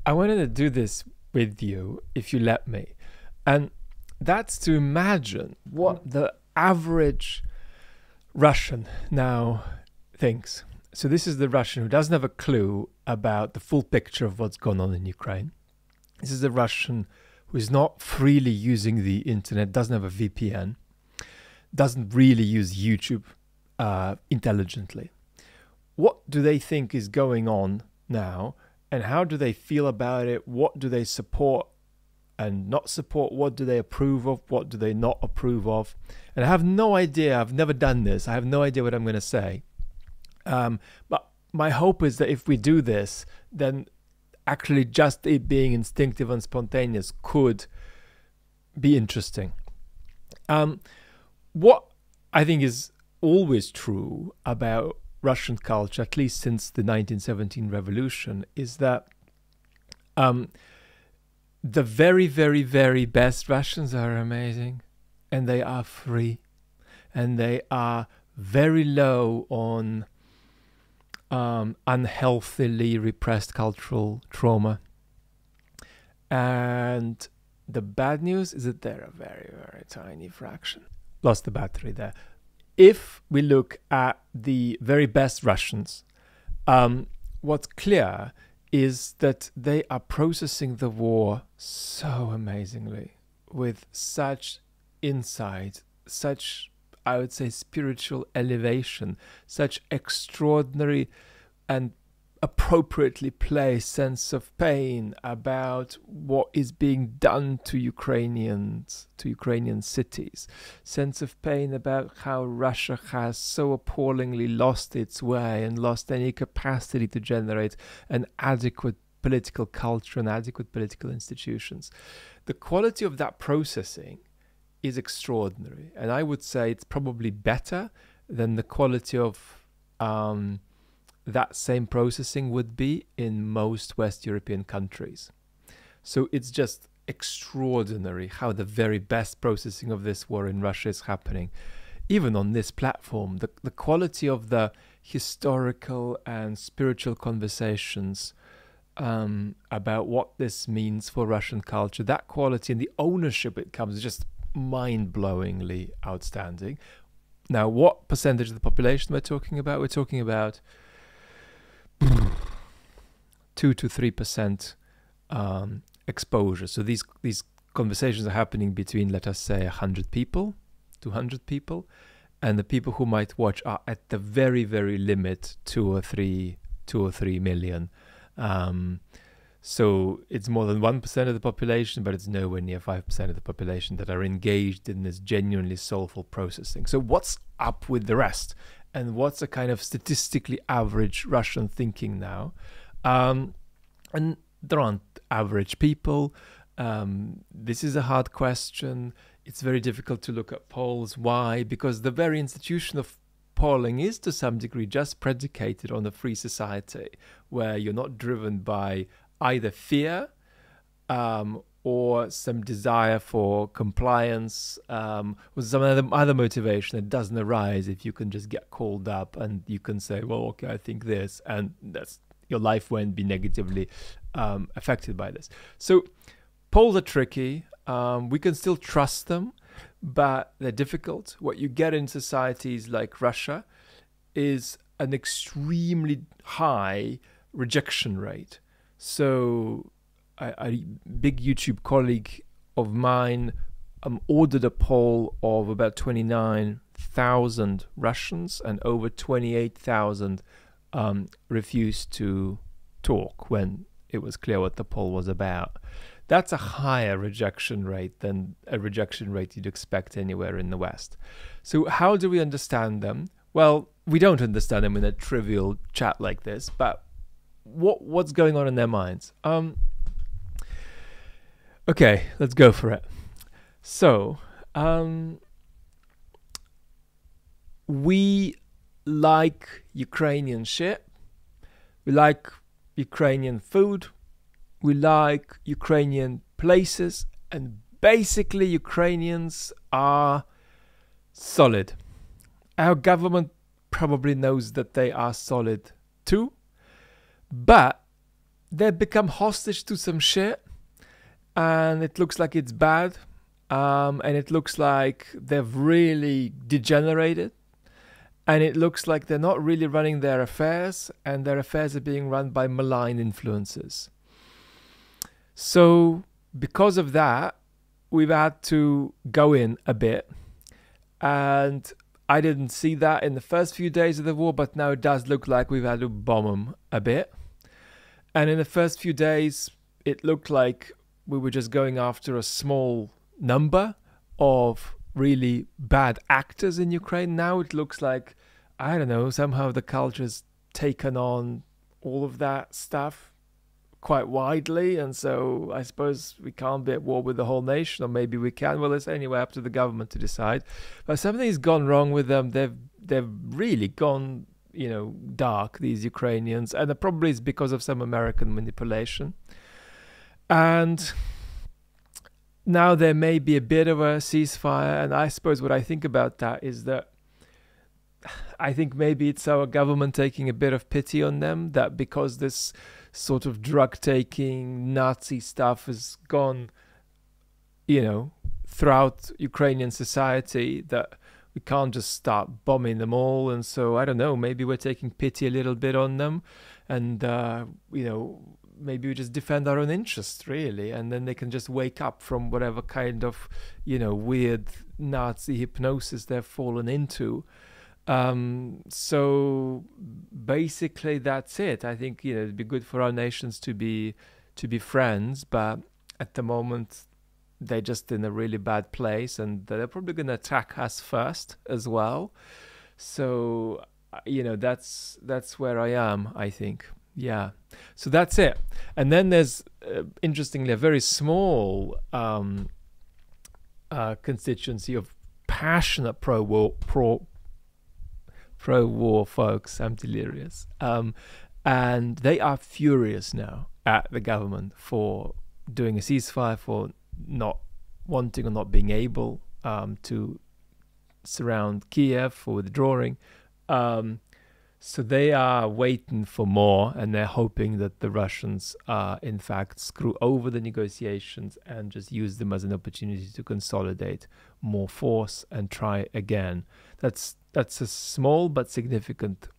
I wanted to do this with you, if you let me. And that's to imagine what the average Russian now thinks. So this is the Russian who doesn't have a clue about the full picture of what's going on in Ukraine. This is the Russian who is not freely using the internet, doesn't have a VPN, doesn't really use YouTube intelligently. What do they think is going on now, and how do they feel about it? What do they support and not support? What do they approve of? What do they not approve of? And I have no idea. I've never done this. I have no idea what I'm going to say. But my hope is that if we do this, then actually just it being instinctive and spontaneous could be interesting. What I think is always true about Russian culture, at least since the 1917 revolution, is that the very, very, very best Russians are amazing, and they are free, and they are very low on unhealthily repressed cultural trauma. And the bad news is that they're a very, very tiny fraction. Lost the battery there. If we look at the very best Russians, what's clear is that they are processing the war so amazingly, with such insight, such, I would say, spiritual elevation, such extraordinary and appropriately placed sense of pain about what is being done to Ukrainians, to Ukrainian cities, sense of pain about how Russia has so appallingly lost its way and lost any capacity to generate an adequate political culture and adequate political institutions. The quality of that processing is extraordinary, and I would say it's probably better than the quality of that same processing would be in most West European countries. So it's just extraordinary how the very best processing of this war in Russia is happening. Even on this platform, the quality of the historical and spiritual conversations about what this means for Russian culture, that quality and the ownership it comes is just mind-blowingly outstanding. Now, what percentage of the population we're talking about? We're talking about 2 to 3% exposure. So these conversations are happening between, let us say, 100 people, 200 people, and the people who might watch are at the very, very limit 2 or 3 million. So it's more than 1% of the population, but it's nowhere near 5% of the population that are engaged in this genuinely soulful processing. So what's up with the rest? And what's a kind of statistically average Russian thinking now? And there aren't average people. This is a hard question. It's very difficult to look at polls. Why? Because the very institution of polling is to some degree just predicated on a free society where you're not driven by either fear or some desire for compliance, or some other motivation that doesn't arise if you can just get called up and you can say, well, okay, I think this, and that's your life won't be negatively affected by this. So polls are tricky. We can still trust them, but they're difficult. What you get in societies like Russia is an extremely high rejection rate. So a big YouTube colleague of mine ordered a poll of about 29,000 Russians, and over 28,000 refused to talk when it was clear what the poll was about. That's a higher rejection rate than a rejection rate you'd expect anywhere in the West. So how do we understand them? Well, we don't understand them in a trivial chat like this, but what's going on in their minds? Okay, let's go for it. So, we like Ukrainian shit. We like Ukrainian food. We like Ukrainian places. And basically, Ukrainians are solid. Our government probably knows that they are solid too. But they've become hostage to some shit, and it looks like it's bad, and it looks like they've really degenerated, and it looks like they're not really running their affairs, and their affairs are being run by malign influences. So because of that, we've had to go in a bit, and I didn't see that in the first few days of the war, but now it does look like we've had to bomb them a bit. And in the first few days, it looked like we were just going after a small number of really bad actors in Ukraine. Now it looks like, I don't know, somehow the culture's taken on all of that stuff quite widely, and so I suppose we can't be at war with the whole nation, or maybe we can. Well, it's anyway up to the government to decide. But something's gone wrong with them. They've really gone, dark, these Ukrainians, and it probably is because of some American manipulation. And now there may be a bit of a ceasefire, and I suppose what I think about that is that I think maybe it's our government taking a bit of pity on them, that because this sort of drug-taking Nazi stuff has gone, throughout Ukrainian society, that we can't just start bombing them all. And so, I don't know, maybe we're taking pity a little bit on them, and, maybe we just defend our own interests, really, and then they can just wake up from whatever kind of, weird Nazi hypnosis they've fallen into. So basically that's it. I think, it'd be good for our nations to be friends, but at the moment they're just in a really bad place, and they're probably going to attack us first as well. So, that's where I am, I think. Yeah. So that's it. And then there's, interestingly, a very small constituency of passionate pro-war folks. I'm delirious. And they are furious now at the government for doing a ceasefire, for not wanting or not being able to surround Kiev, for withdrawing. So they are waiting for more, and they're hoping that the Russians in fact screw over the negotiations and just use them as an opportunity to consolidate more force and try again. That's a small but significant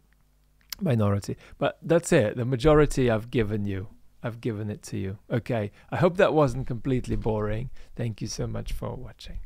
minority. But that's it. The majority I've given it to you. Okay. I hope that wasn't completely boring. Thank you so much for watching.